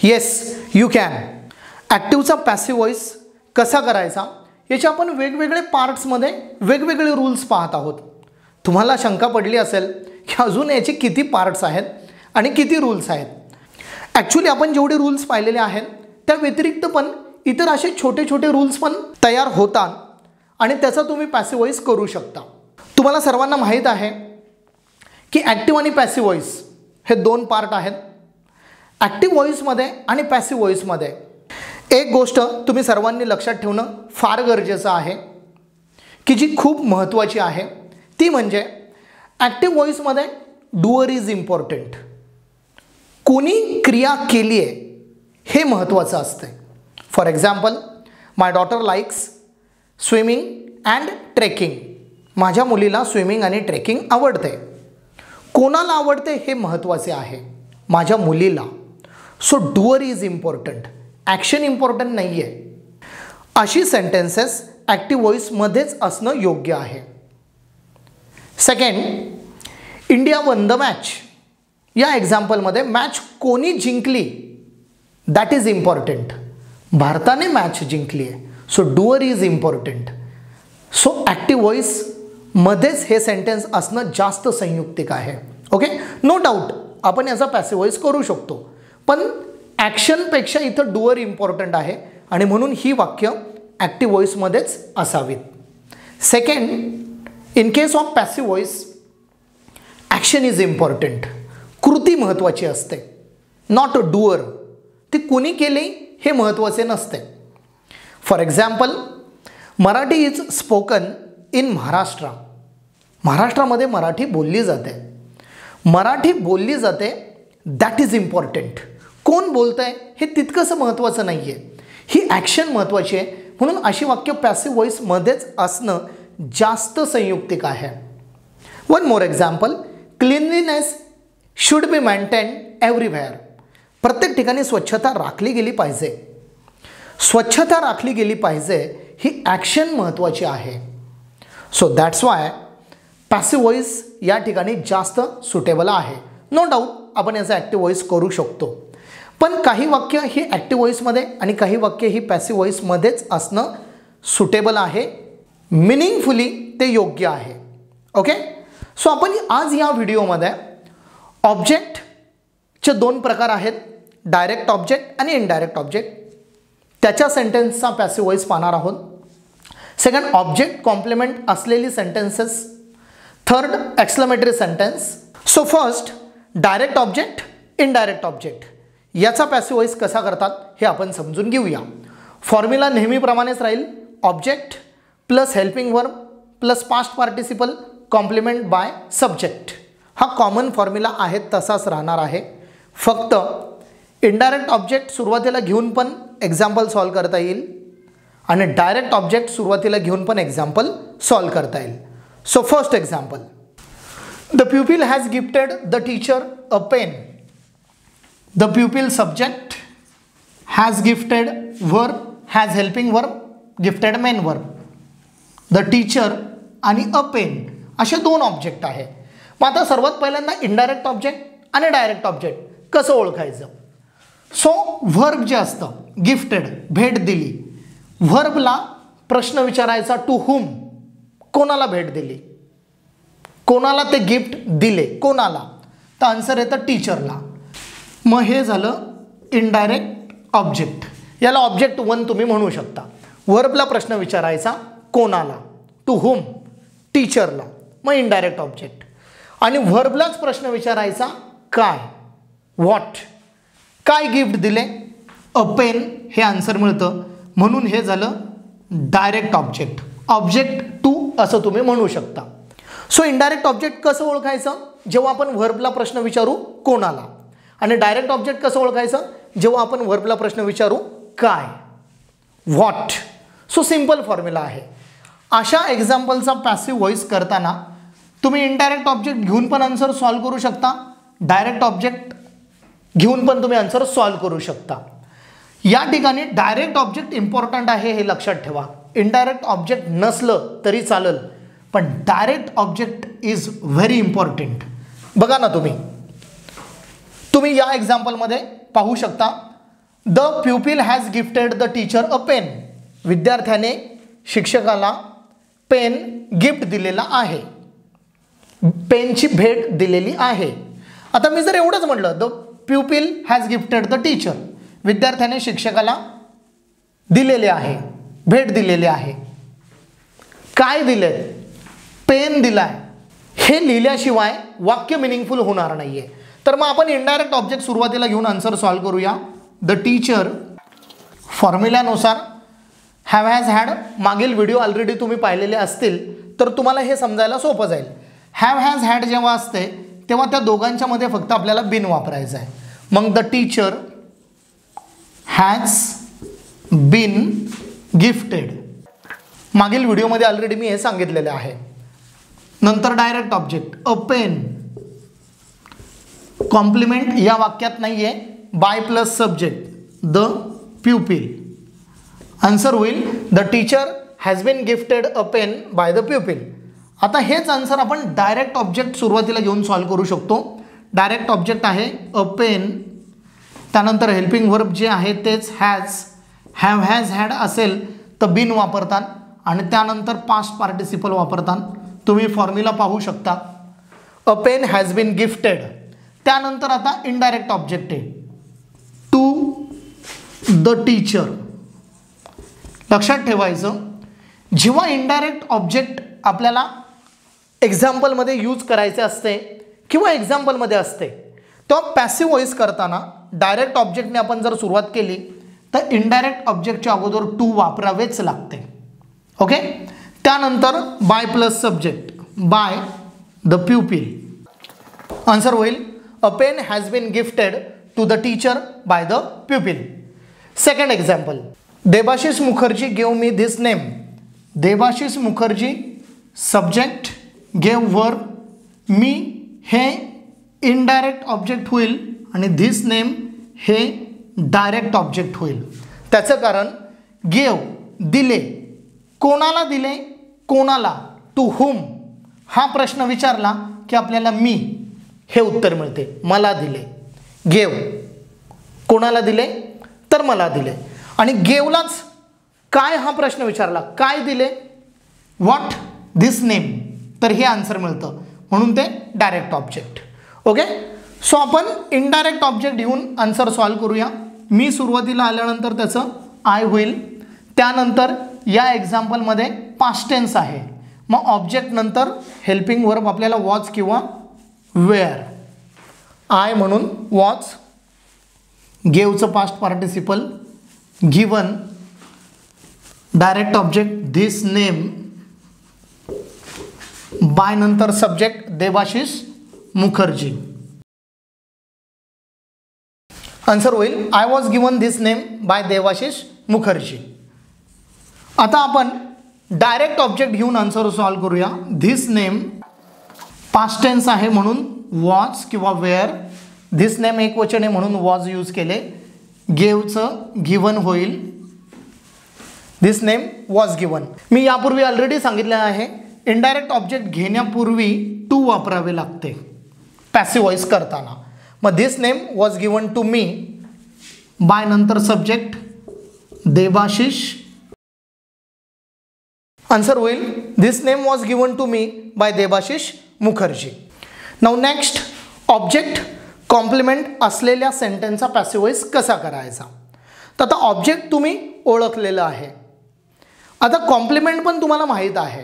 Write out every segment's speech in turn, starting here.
Yes you can. ॲक्टिव्हचा passive voice कसा करायचा याचे आपण वेगवेगळे पार्ट्समध्ये वेगवेगळे रूल्स पाहत आहोत. तुम्हाला शंका पडली असेल की अजून याचे किती पार्ट्स आहेत आणि किती रूल्स आहेत. ॲक्च्युली आपण जेवढे रूल्स पाहिलेले आहेत त्या व्यतिरिक्त पण इतर असे छोटे छोटे रूल्स पण तयार होतात आणि त्याचा तुम्ही पॅसिव्ह व्हॉइस करू शकता. तुम्हाला सर्वांना माहीत आहे की ॲक्टिव्ह आणि पॅसिव्ह व्हॉइस हे दोन पार्ट आहेत. ॲक्टिव्ह व्हॉइसमध्ये आणि पॅसिव्ह व्हॉइसमध्ये एक गोष्ट तुम्ही सर्वांनी लक्षात ठेवणं फार गरजेचं आहे की जी खूप महत्त्वाची आहे, ती म्हणजे ॲक्टिव्ह व्हॉइसमध्ये डुअर इज इम्पॉर्टंट. कोणी क्रिया केली आहे हे महत्त्वाचं असते. For example, my daughter likes swimming and trekking. माझ्या मुलीला स्विमिंग आणि ट्रेकिंग आवडते. कोणाला आवडते हे महत्त्वाचे आहे, माझ्या मुलीला. So doer is important, action important नाही आहे. अशी सेंटेन्सेस ॲक्टिव्ह व्हॉइसमध्येच असणं योग्य आहे. Second, India won the match. या एक्झाम्पलमध्ये मॅच कोणी जिंकली दॅट इज इम्पॉर्टंट. भारताने मॅच जिंकली आहे. So doer is important. So active व्हॉइसमध्येच हे सेंटेन्स असणं जास्त संयुक्तिक आहे. ओके, नो डाऊट आपण याचा पॅसिव्ह व्हॉइस करू शकतो, पण ॲक्शनपेक्षा इथं डुअर इम्पॉर्टंट आहे आणि म्हणून ही वाक्य ॲक्टिव्ह व्हॉइसमध्येच असावीत. Second, in case of passive voice action is important. कृती महत्त्वाची असते, नॉट अ डुअर. ती कोणी केली हे महत्त्वाचे नसते. For example, Marathi is spoken in Maharashtra. महाराष्ट्रामध्ये मराठी बोलली जाते. मराठी बोलली जाते दॅट इज इम्पॉर्टंट. कोण बोलतं आहे हे तितकंसं महत्त्वाचं नाही आहे, ही ॲक्शन महत्त्वाची आहे. म्हणून अशी वाक्य पॅसिव्ह व्हॉइसमध्येच असणं जास्त संयुक्तिक आहे. One more example, cleanliness should be maintained everywhere. प्रत्येक ठिकाणी स्वच्छता राखली गेली पाहिजे. स्वच्छता राखली गेली पाहिजे ही ॲक्शन महत्त्वाची आहे. So that's why passive voice या ठिकाणी जास्त सुटेबल आहे. नो डाऊट आपण याचा ॲक्टिव्ह व्हॉइस करू शकतो, पण काही वाक्य ही ॲक्टिव्ह व्हॉइसमध्ये आणि काही वाक्य ही पॅसिव्ह व्हॉइसमध्येच असणं सुटेबल आहे. मिनिंगफुली ते योग्य आहे. ओके, सो आपण आज या व्हिडिओमध्ये ऑब्जेक्टचे दोन प्रकार आहेत, डायरेक्ट ऑब्जेक्ट आणि इनडायरेक्ट ऑब्जेक्ट. त्याच्या सेंटेन्सचा पॅसिव्ह व्हॉइस पाहणार आहोत. सेकंड, ऑब्जेक्ट कॉम्प्लिमेंट असलेली sentences. Third, exclamatory sentence. So first, direct object, indirect object याचा पॅसिव्ह व्हॉइस कसा करतात हे आपण समजून घेऊया. फॉर्म्युला नेहमीप्रमाणेच राहील. Object plus helping verb plus past participle complement by subject. हा कॉमन फॉर्म्युला आहे तसाच राहणार आहे. फक्त इनडायरेक्ट ऑब्जेक्ट सुरुवातीला घेऊन पण एक्झाम्पल सॉल्व करता येईल आणि डायरेक्ट ऑब्जेक्ट सुरुवातीला घेऊन पण एक्झाम्पल सॉल्व करता येईल. So first example, the pupil has gifted the teacher a pen. The pupil subject, has gifted verb, has helping verb, gifted main verb. The teacher आणि a pen असे दोन object आहे. मग आता सर्वात पहिल्यांदा इनडायरेक्ट ऑब्जेक्ट आणि डायरेक्ट ऑब्जेक्ट कसं ओळखायचं. सो व्हर्ब जे असतं, गिफ्टेड भेट दिली, व्हर्बला प्रश्न विचारायचा टू हुम, कोणाला भेट दिली, कोणाला ते गिफ्ट दिले, कोणाला, तर आन्सर येतं टीचरला. मग हे झालं इनडायरेक्ट ऑब्जेक्ट. याला ऑब्जेक्ट वन तुम्ही म्हणू शकता. व्हर्बला प्रश्न विचारायचा कोणाला, टू हुम, टीचरला, मग इनडायरेक्ट ऑब्जेक्ट. आणि व्हर्बलाच प्रश्न विचारायचा काय, व्हॉट, काय गिफ्ट दिले, अ पेन, हे आन्सर मिळतं. म्हणून हे झालं डायरेक्ट ऑब्जेक्ट. ऑब्जेक्ट टू असं तुम्ही म्हणू शकता. सो इनडायरेक्ट ऑब्जेक्ट कसं ओळखायचं, जेव्हा आपण व्हर्बला प्रश्न विचारू कोणाला, आणि डायरेक्ट ऑब्जेक्ट कसं ओळखायचं, जेव्हा आपण व्हर्बला प्रश्न विचारू काय, व्हॉट. सो सिंपल फॉर्म्युला आहे. अशा एक्झाम्पलचा पॅसिव्ह व्हॉइस करताना तुम्ही इनडायरेक्ट ऑब्जेक्ट घेऊन पण आन्सर सॉल्व करू शकता, डायरेक्ट ऑब्जेक्ट घेऊन पण तुम्ही आन्सर सॉल्व करू शकता. या ठिकाणी डायरेक्ट ऑब्जेक्ट इम्पॉर्टंट आहे हे लक्षात ठेवा. इनडायरेक्ट ऑब्जेक्ट नसलं तरी चालेल, पण direct object is very important. बघा ना, तुम्ही या एक्झाम्पलमध्ये पाहू शकता. The pupil has gifted the teacher a pen. विद्यार्थ्याने शिक्षकाला पेन गिफ्ट दिलेला आहे, पेनची भेट दिलेली आहे. आता मी जर एवढंच म्हटलं the pupil has gifted the teacher, विद्यार्थ्याने शिक्षकाला दिलेले आहे, भेट दिलेली आहे. काय दिले? पेन दिलाय. हे लिहिल्याशिवाय वाक्य मिनिंगफुल होणार नाहीये. तर मग आपण इनडायरेक्ट ऑब्जेक्ट सुरुवातीला घेऊन आन्सर सॉल्व्ह करूया. द टीचर फॉर्म्युल्यानुसार हॅव हॅज हॅड मागील व्हिडिओ ऑलरेडी तुम्ही पाहिलेले असतील तर तुम्हाला हे समजायला सोपं जाईल. हॅव हॅज हॅड जेव्हा असते तेव्हा त्या दोघांच्या मध्ये फक्त आपल्याला बिन वापरायचं आहे. मग the teacher has been gifted, मागील व्हिडिओमध्ये ऑलरेडी मी हे सांगितलेले आहे. नंतर direct object a pen, complement या वाक्यात नाही आहे, by plus subject the pupil. Answer होईल the teacher has been gifted a pen by the pupil. आता हेच आन्सर आपण डायरेक्ट ऑब्जेक्ट सुरुवातीला घेऊन सॉल्व्ह करू शकतो. डायरेक्ट ऑब्जेक्ट आहे अ पेन, त्यानंतर हेल्पिंग वर्ब जे आहे तेच हॅज. हॅव हॅज हॅड असेल तर बिन वापरतात आणि त्यानंतर पास्ट पार्टिसिपल वापरतात. तुम्ही फॉर्म्युला पाहू शकता. अ पेन हॅज बीन गिफ्टेड. त्यानंतर आता इनडायरेक्ट ऑब्जेक्ट आहे टू द टीचर. लक्षात ठेवायचं जेव्हा इनडायरेक्ट ऑब्जेक्ट आपल्याला एक्झाम्पलमध्ये यूज करायचे असते किंवा एक्झाम्पलमध्ये असते तेव्हा पॅसिव्ह व्हॉइस करताना डायरेक्ट ऑब्जेक्टने आपण जर सुरुवात केली तर इनडायरेक्ट ऑब्जेक्टच्या अगोदर टू वापरावेच लागते. ओके. त्यानंतर by plus subject by the pupil. Answer होईल a pen has been gifted to the teacher by the pupil. Second example, Debashish Mukherjee gave me this name. Debashish Mukherjee subject, gave verb, me हे indirect object होईल आणि this name हे direct object होईल. त्याचं कारण gave दिले, कोणाला दिले, कोणाला, टू हुम हा प्रश्न विचारला की आपल्याला मी हे उत्तर मिळते, मला दिले. गेव कोणाला दिले तर मला दिले. आणि गेवलाच काय हा प्रश्न विचारला, काय दिले, व्हॉट धिस नेम, तर हे आन्सर मिळतं म्हणून ते डायरेक्ट ऑब्जेक्ट. ओके. सो आपण इनडायरेक्ट ऑब्जेक्ट घेऊन आन्सर सॉल्व्ह करूया. मी सुरुवातीला आल्यानंतर त्याचं आय होईल. त्यानंतर या एक्झाम्पलमध्ये पास्ट टेन्स आहे, मग ऑब्जेक्ट नंतर हेल्पिंग वर्ब आपल्याला वॉच किंवा वेअर. आय म्हणून वॉच, गेवचं past participle, given, direct object this name, by नंतर सब्जेक्ट देबाशिष मुखर्जी. आन्सर होईल I was given this name by Debashish Mukherjee. आता आपण डायरेक्ट ऑब्जेक्ट घेऊन आन्सर सॉल्व्ह करूया. धिस नेम पास्ट टेन्स आहे म्हणून वॉज किंवा वेअर, धिस नेम एक वचन आहे म्हणून वॉज यूज केले. गेवचं गिवन होईल, धिस नेम वॉज गिवन. मी यापूर्वी ऑलरेडी सांगितलं आहे इनडायरेक्ट ऑब्जेक्ट घेण्यापूर्वी टू वापरावे लागते पॅसिव्ह व्हॉइस करताना. मग this name was given to me, by नंतर सब्जेक्ट देबाशिष. आन्सर होईल this name was given to me by Debashish Mukherjee. Now next, object complement असलेल्या सेंटेन्सचा पॅसिव्ह व्हॉइस कसा करायचा. तर आता ऑब्जेक्ट तुम्ही ओळखलेलं आहे, आता कॉम्प्लिमेंट पण तुम्हाला माहीत आहे,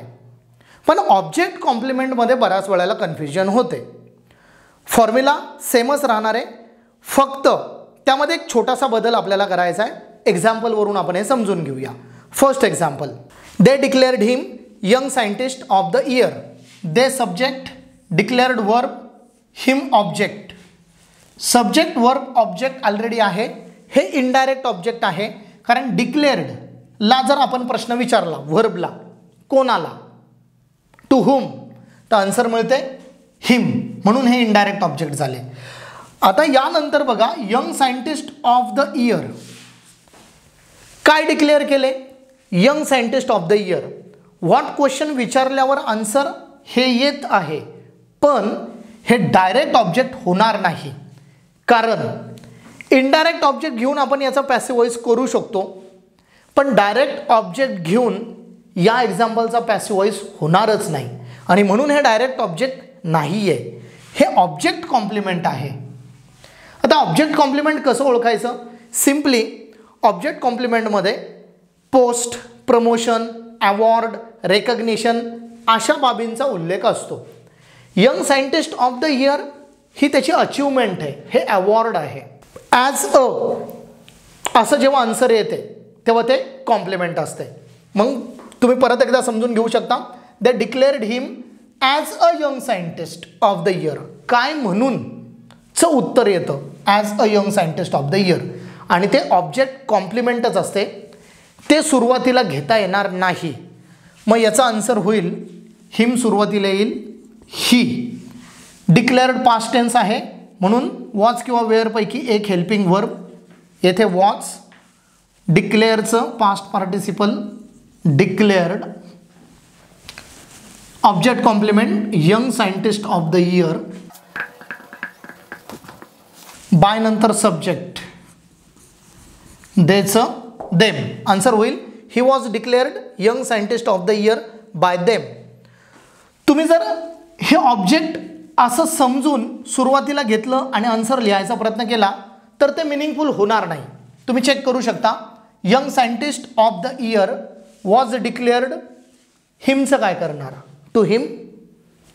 पण ऑब्जेक्ट कॉम्प्लिमेंटमध्ये बऱ्याच वेळेला कन्फ्युजन होते. फॉर्म्युला सेमच राहणार आहे, फक्त त्यामध्ये एक छोटासा बदल आपल्याला करायचा आहे. एक्झाम्पलवरून आपण हे समजून घेऊया. First example, they declared him young scientist of the year. They subject, declared verb, him object. Subject verb object already आहे, हे इनडायरेक्ट ऑब्जेक्ट आहे कारण डिक्लेअर्ड ला जर आपण प्रश्न विचारला वर्बला कोणाला, टू हुम, तर आन्सर मिळते हिम, म्हणून हे इनडायरेक्ट ऑब्जेक्ट झाले. आता यानंतर बघा, young scientist of the year काय डिक्लेअर केले, young scientist of the year. What question विचारल्यावर आन्सर हे येत आहे, पण हे डायरेक्ट ऑब्जेक्ट होणार नाही कारण इनडायरेक्ट ऑब्जेक्ट घेऊन आपण याचा पॅसिव्ह वॉइस करू शकतो, पण डायरेक्ट ऑब्जेक्ट घेऊन या एक्झाम्पलचा पॅसिव्ह वॉइस होणारच नाही आणि म्हणून हे डायरेक्ट ऑब्जेक्ट नाही आहे, हे ऑब्जेक्ट कॉम्प्लिमेंट आहे. आता ऑब्जेक्ट कॉम्प्लिमेंट कसं ओळखायचं? सिम्पली ऑब्जेक्ट कॉम्प्लिमेंटमध्ये पोस्ट, प्रमोशन, अवॉर्ड, रेकग्निशन अशा बाबींचा उल्लेख असतो. Young scientist of the year ही त्याची अचिव्हमेंट आहे, हे अवॉर्ड आहे. ॲज अ असं जेव्हा आन्सर येते तेव्हा ते कॉम्प्लिमेंट असते. मग तुम्ही परत एकदा समजून घेऊ शकता, they declared him as a young scientist of the year. काय म्हणून चं उत्तर येतं as a young scientist of the year आणि ते ऑब्जेक्ट कॉम्प्लिमेंटच असते, ते सुरुवातीला घेता येणार नाही. मग याचा आन्सर होईल हिम सुरुवातीला येईल ही. डिक्लेअर्ड पास्ट टेन्स आहे म्हणून वॉच किंवा वेअरपैकी एक हेल्पिंग वर्ब. येथे वॉच, डिक्लेअरचं past participle declared, object complement young scientist of the year, by नंतर सब्जेक्ट देचं देम. आन्सर होईल he was declared young scientist of the year by them. तुम्ही जर हे ऑब्जेक्ट असं समजून सुरुवातीला घेतलं आणि आन्सर लिहायचा प्रयत्न केला तर ते मिनिंगफुल होणार नाही. तुम्ही चेक करू शकता, young scientist of the year was declared, हिमचं काय करणार? टू हिम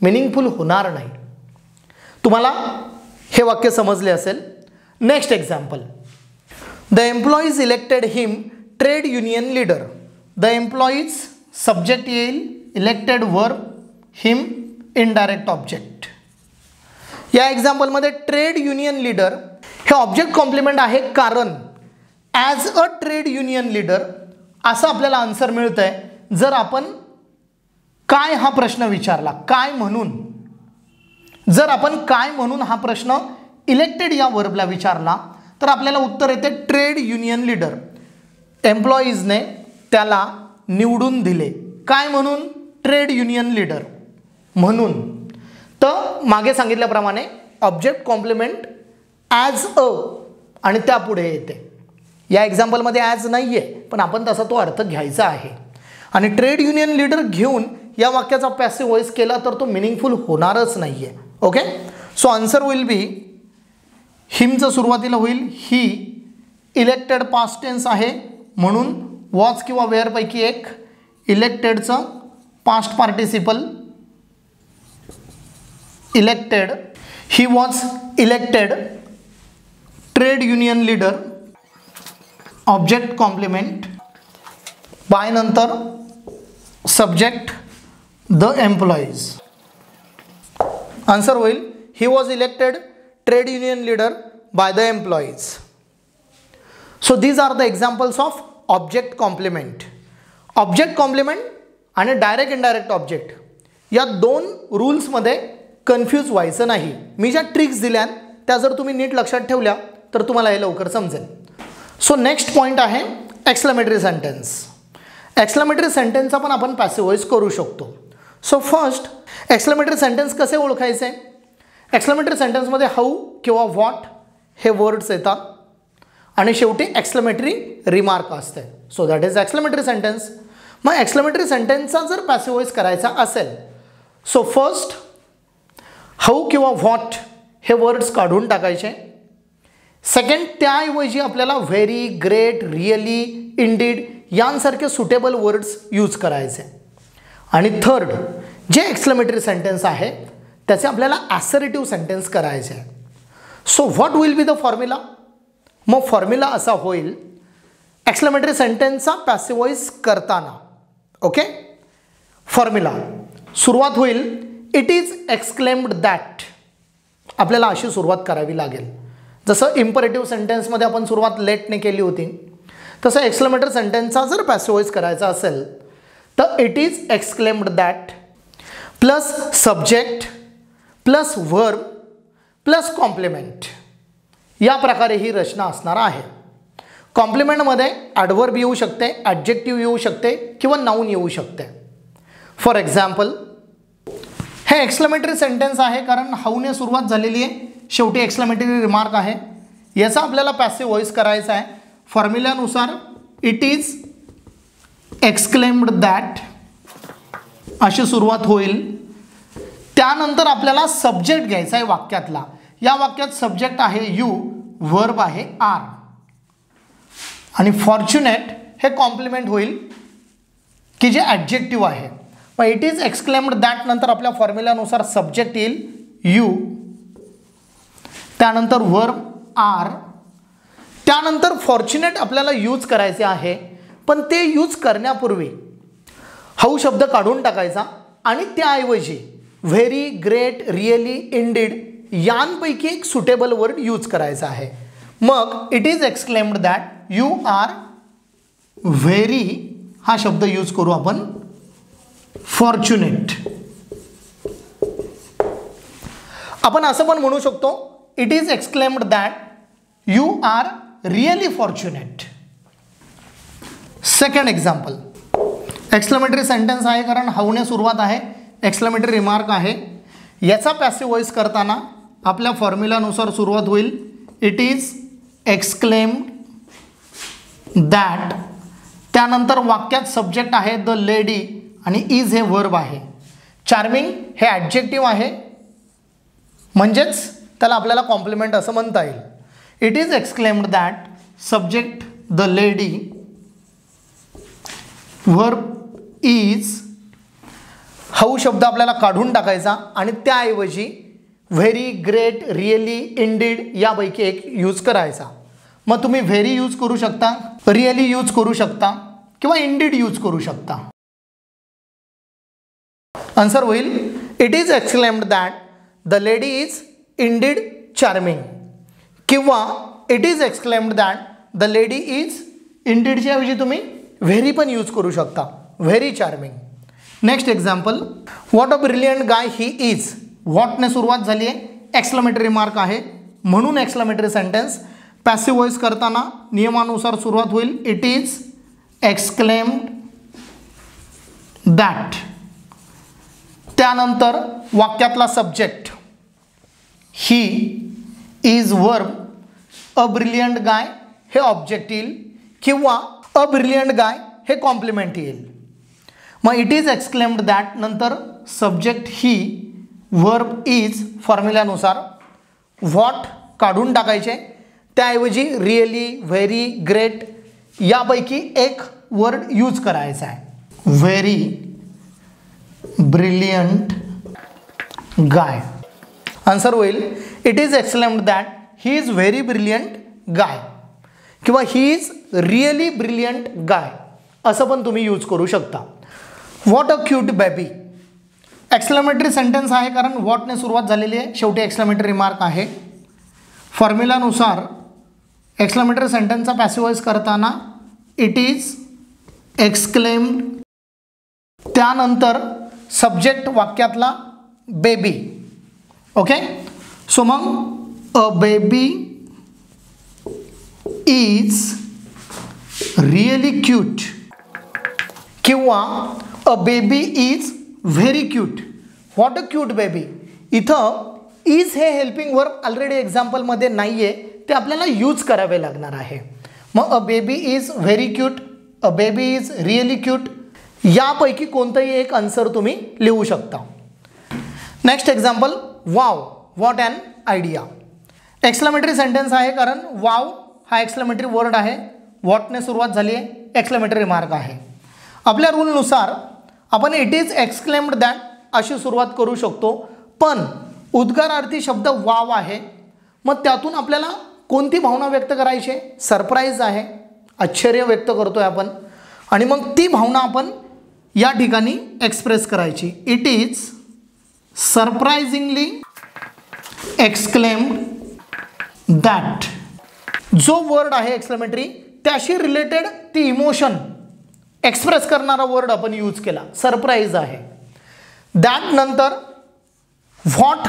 मिनिंगफुल होणार नाही. तुम्हाला हे वाक्य समजले असेल. Next example, the employees elected him trade union leader. The employees subject येईल, इलेक्टेड वर्ब, हिम इनडायरेक्ट ऑब्जेक्ट. या एक्झाम्पलमध्ये ट्रेड युनियन लीडर हे ऑब्जेक्ट कॉम्प्लिमेंट आहे, कारण as a trade union leader असं आपल्याला आन्सर मिळतं आहे जर आपण काय हा प्रश्न विचारला, काय म्हणून. जर आपण काय म्हणून हा प्रश्न इलेक्टेड या वर्बला विचारला तर आपल्याला उत्तर येते ट्रेड युनियन लीडर. एम्प्लॉईजने त्याला निवडून दिले. काय म्हणून? ट्रेड युनियन लीडर म्हणून. तर मागे सांगितल्याप्रमाणे ऑब्जेक्ट कॉम्प्लिमेंट ॲज अ आणि त्यापुढे येते. या एक्झाम्पलमध्ये ॲज नाही आहे, पण आपण तसा तो अर्थ घ्यायचा आहे. आणि ट्रेड युनियन लीडर घेऊन या वाक्याचा पॅसिव्ह वॉइस केला तर तो मिनिंगफुल होणारच नाही आहे. Okay, so answer will be हिमचं सुरुवातीला होईल ही, इलेक्टेड पास्ट टेन्स आहे म्हणून वॉच किंवा वेअरपैकी एक, इलेक्टेडचं past participle elected, he was elected trade union leader, object complement, by नंतर सब्जेक्ट द एम्प्लॉईज. आन्सर होईल he was elected trade union leader by the employees. So these are the examples of object complement. Object complement आणि direct indirect object या दोन रूल्समध्ये confuse व्हायचं नाही. मी ज्या tricks दिल्या त्या जर तुम्ही नीट लक्षात ठेवल्या तर तुम्हाला हे लवकर समजेल. सो नेक्स्ट पॉईंट आहे एक्सक्लेमेटरी सेंटेन्स. एक्सक्लेमेटरी सेंटेन्सचा पण आपण पॅसिव्ह वॉइस करू शकतो. सो फर्स्ट एक्सक्लेमेटरी सेंटेन्स कसे ओळखायचे? एक्सक्लेमेटरी सेंटेन्समध्ये हाऊ किंवा व्हॉट हे वर्ड्स येतात आणि शेवटी एक्सक्लेमेटरी रिमार्क असते. So that is exclamatory sentence. मग एक्सक्लेमेटरी सेंटेन्सचा जर पॅसिव्ह वॉइस करायचा असेल, सो फर्स्ट हाऊ किंवा व्हॉट हे वर्ड्स काढून टाकायचे. सेकंड, त्याऐवजी आपल्याला व्हेरी, ग्रेट, रिअली, इंडीड यांसारखे सुटेबल वर्ड्स यूज करायचे. आणि थर्ड, जे एक्सक्लेमेटरी सेंटेन्स आहे त्याचे आपल्याला ॲसर्टिव्ह सेंटेन्स करायचे आहे. So what will be the formula? मग फॉर्म्युला असा होईल एक्सक्लेमेटरी सेंटेन्सचा पॅसिव्ह वॉइस करताना. ओके, फॉर्म्युला सुरुवात होईल इट इज एक्सक्लेम्ड दॅट. आपल्याला अशी सुरुवात करावी लागेल. जसं इम्परेटिव्ह सेंटेन्समध्ये आपण सुरुवात लेटने केली होती, तसं एक्सक्लेमेटरी सेंटेन्सचा जर पॅसिव्ह वॉइस करायचा असेल तर it is exclaimed that plus subject plus verb plus complement, या प्रकारे ही रचना असणार आहे. कॉम्प्लिमेंटमध्ये ॲडवर्ब येऊ शकते, ॲडजेक्टिव्ह येऊ शकते किंवा नाऊन येऊ शकते. फॉर एक्झाम्पल, हे एक्सक्लेमेटरी सेंटेन्स आहे कारण हाऊने सुरुवात झालेली आहे, शेवटी एक्सक्लेमेटरी रिमार्क आहे. याचा आपल्याला पॅसिव्ह व्हॉइस करायचा आहे. फॉर्म्युल्यानुसार इट इज एक्सक्लेम्ड दॅट अशी सुरुवात होईल. त्यानंतर आपल्याला सब्जेक्ट घ्यायचा आहे वाक्यातला. या वाक्यात सब्जेक्ट आहे यू, वर्ब आहे आर आणि फॉर्च्युनेट हे कॉम्प्लिमेंट होईल की जे ॲडजेक्टिव्ह आहे. मग इट इज एक्सक्लेम्ड दॅट नंतर आपल्या फॉर्म्युल्यानुसार सब्जेक्ट येईल यू, त्यानंतर वर्ब आर, त्यानंतर फॉर्च्युनेट आपल्याला यूज करायचे आहे. पण ते यूज करण्यापूर्वी हाऊ शब्द काढून टाकायचा आणि त्याऐवजी व्हेरी, ग्रेट, रिअली, इंडीड यांपैकी एक सुटेबल वर्ड यूज करायचा आहे. मग it is exclaimed that you are very हा शब्द यूज करू आपण फॉर्च्युनेट. आपण असं पण म्हणू शकतो it is exclaimed that you are really fortunate. Second example, exclamatory sentence आहे कारण हाऊने सुरुवात आहे, एक्सक्लेमेटरी रिमार्क आहे. याचा पॅसिव्ह व्हॉइस करताना आपल्या फॉर्म्युल्यानुसार सुरुवात होईल इट इज एक्सक्लेम्ड दॅट, त्यानंतर वाक्यात सब्जेक्ट आहे द लेडी आणि इज हे वर्ब आहे. चार्मिंग हे ॲडजेक्टिव्ह आहे म्हणजेच त्याला आपल्याला कॉम्प्लिमेंट असं म्हणता येईल. It is exclaimed that subject the lady, verb is, how शब्द आपल्याला काढून टाकायचा आणि त्याऐवजी व्हेरी, ग्रेट, रिअली, इंडीड यापैकी एक यूज करायचा. मग तुम्ही व्हेरी यूज करू शकता, रिअली यूज करू शकता किंवा इंडीड यूज करू शकता. आन्सर होईल it is exclaimed that the lady is indeed charming किंवा it is exclaimed that the lady is, इंडीडच्या ऐवजी तुम्ही व्हेरी पण यूज करू शकता, very charming. Next example, what a brilliant guy he is. व्हॉटने सुरुवात झाली आहे, एक्सक्लेमेटरी मार्क आहे म्हणून एक्सक्लेमेटरी सेंटेन्स. पॅसिव्ह व्हॉइस करताना नियमानुसार सुरुवात होईल इट इज एक्सक्लेम्ड दॅट, त्यानंतर वाक्यातला subject he is verb, a brilliant guy हे ऑब्जेक्ट येईल किंवा अ ब्रिलियंट गाय हे कॉम्प्लिमेंट येईल. मग इट इज एक्सक्लेम्ड दॅट नंतर सब्जेक्ट ही, वर्ब इज, फॉर्म्युल्यानुसार व्हॉट काढून टाकायचे, त्याऐवजी रिअली, व्हेरी, ग्रेट यापैकी एक वर्ड यूज करायचा आहे, व्हेरी ब्रिलियंट गाय. आन्सर होईल it is exclaimed that he is very brilliant guy किंवा he is really brilliant guy असं पण तुम्ही यूज करू शकता. What a cute baby, exclamatory sentence आहे कारण व्हॉटने सुरुवात झालेली आहे, शेवटी एक्सक्लेमेटरी रिमार्क आहे. फॉर्म्युल्यानुसार एक्सक्लेमेटरी सेंटेन्सचा पॅसिव्ह व्हॉइस करताना इट इज एक्सक्लेम्ड, त्यानंतर सब्जेक्ट वाक्यातला बेबी. ओके, सो मग a baby is really cute किंवा a baby is very cute. What a cute baby, इथं इज हे हेल्पिंग वर्ब ऑलरेडी एक्झाम्पलमध्ये नाही आहे, ते आपल्याला यूज करावे लागणार आहे. मग a baby is very cute, a baby is really cute यापैकी कोणतंही एक आन्सर तुम्ही लिहू शकता. Next example, wow, what an idea. Exclamatory sentence आहे कारण वाव हा एक्सक्लेमेटरी वर्ड आहे, व्हॉटने सुरुवात झाली आहे, एक्सक्लेमेटरी मार्क आहे. आपल्या रूलनुसार आपण इट इज एक्सक्लेम्ड दॅट अशी सुरुवात करू शकतो, पण उद्गारार्थी शब्द वाव आहे. मग त्यातून आपल्याला कोणती भावना व्यक्त करायची आहे, सरप्राईज आहे, आश्चर्य व्यक्त करतोय आपण आणि मग ती भावना आपण या ठिकाणी एक्सप्रेस करायची. It is surprisingly exclaimed that. जो वर्ड आहे एक्सक्लेमेटरी त्याशी रिलेटेड ती इमोशन एक्सप्रेस करणारा वर्ड आपण यूज केला, सरप्राईज आहे. दॅट नंतर व्हॉट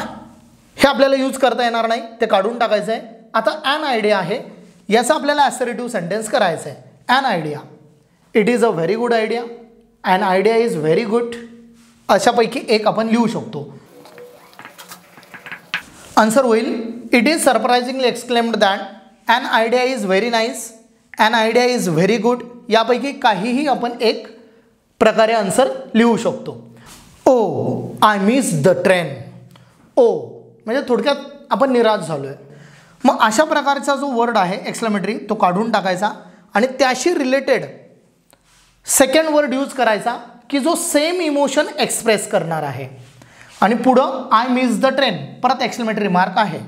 हे आपल्याला यूज करता येणार नाही, ते काढून टाकायचं आहे. आता ॲन आयडिया आहे, याचा आपल्याला ॲसर्टिव्ह सेंटेन्स करायचं आहे. An idea, it is a very good idea, an idea is very good अशापैकी एक आपण लिहू शकतो. आन्सर होईल it is surprisingly exclaimed that an idea is very nice, an idea is very good, यापैकी काहीही आपण एक प्रकारे आन्सर लिहू शकतो. Oh I miss the train. Oh म्हणजे थोडक्यात आपण निराश झालो आहे. मग अशा प्रकारचा जो वर्ड आहे एक्सक्लेमेटरी तो काढून टाकायचा आणि त्याशी रिलेटेड सेकंड वर्ड यूज करायचा की जो सेम इमोशन एक्सप्रेस करणार आहे. आणि पुढं आय मिस द ट्रेन परत एक्सक्लेमेटरी मार्क आहे.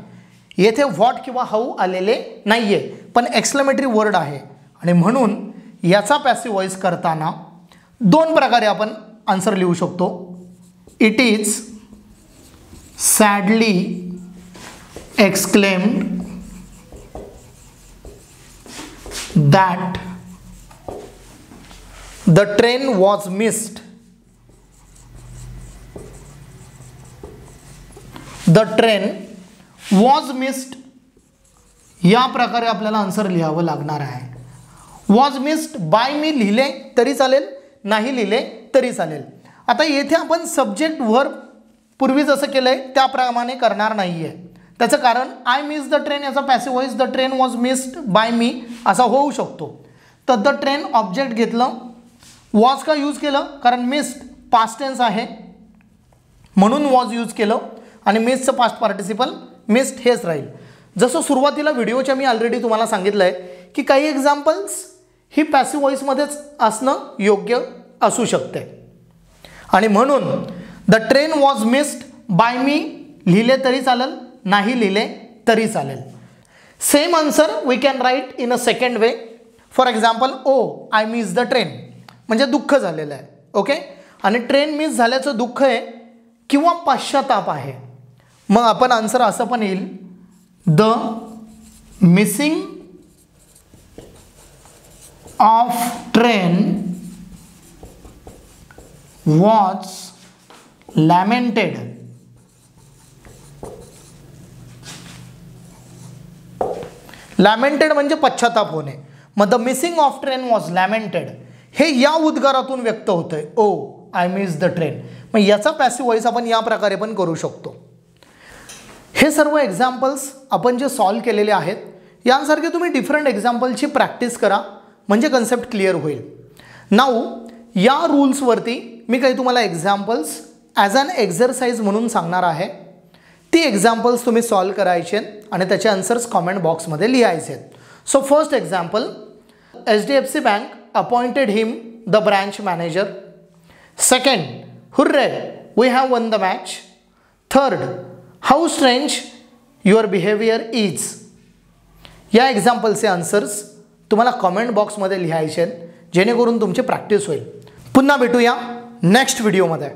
येथे व्हॉट किंवा हाऊ आलेले नाही आहे, पण एक्सक्लेमेटरी वर्ड आहे आणि म्हणून याचा पॅसिव्ह व्हॉइस करताना दोन प्रकारे आपण आन्सर लिहू शकतो. It is sadly exclaimed that the train was missed. The train was missed या प्रकारे आपल्याला आन्सर लिहावं लागणार आहे. was missed बाय मी लिहिले तरी चालेल, नाही लिहिले तरी चालेल. आता येथे आपण सब्जेक्ट वर्ब पूर्वी जसं केलंय त्याप्रमाणे करणार नाहीये. त्याचं कारण आय मिस द ट्रेन याचा passive voice the train was missed by me असा होऊ शकतो. तर द ट्रेन ऑब्जेक्ट घेतलं, वॉज का यूज केलं कारण मिस्ड पास्ट टेन्स आहे म्हणून वॉज यूज केलं आणि मिसचं पास्ट पार्टिसिपल मिस्ड हेच राहील. जसं सुरुवातीला व्हिडिओच्या मी ऑलरेडी तुम्हाला सांगितलं आहे की काही एक्झाम्पल्स ही पॅसिव्ह व्हॉइसमध्येच असणं योग्य असू शकते आणि म्हणून the train was missed by me लिहिले तरी चालेल, नाही लिहिले तरी चालेल. Same answer we can write in a second way. For example oh I miss the train म्हणजे दुःख झालेलं आहे. ओके, आणि ट्रेन मिस झाल्याचं दुःख आहे किंवा पश्चाताप आहे. मग आपण आन्सर असं पण येईल the missing of train was lamented. Lamented म्हणजे पश्चाताप होणे. मग the missing of train was lamented हे या उद्गारातून व्यक्त होतंय. Oh I miss the train. मग याचा पॅसिव्ह व्हॉइस आपण या प्रकारे पण करू शकतो. हे सर्व एक्झाम्पल्स आपण जे सॉल्व केलेले आहेत यांसारखे तुम्ही डिफरंट एक्झाम्पलची प्रॅक्टिस करा म्हणजे कन्सेप्ट क्लिअर होईल. नाऊ या रूल्सवरती मी काही तुम्हाला एक्झाम्पल्स ॲज ॲन एक्झरसाइज म्हणून सांगणार आहे. ती एक्झाम्पल्स तुम्ही सॉल्व करायचे आणि त्याचे आन्सर्स कॉमेंट बॉक्समध्ये लिहायचे. So first example, HDFC bank appointed him the branch manager. Second, hurray we have won the match. Third, how strange your behaviour is. या एक्झाम्पलचे आन्सर्स तुम्हाला कॉमेंट बॉक्समध्ये लिहायचे जेणेकरून तुमची प्रॅक्टिस होईल. पुन्हा भेटूया नेक्स्ट व्हिडिओमध्ये.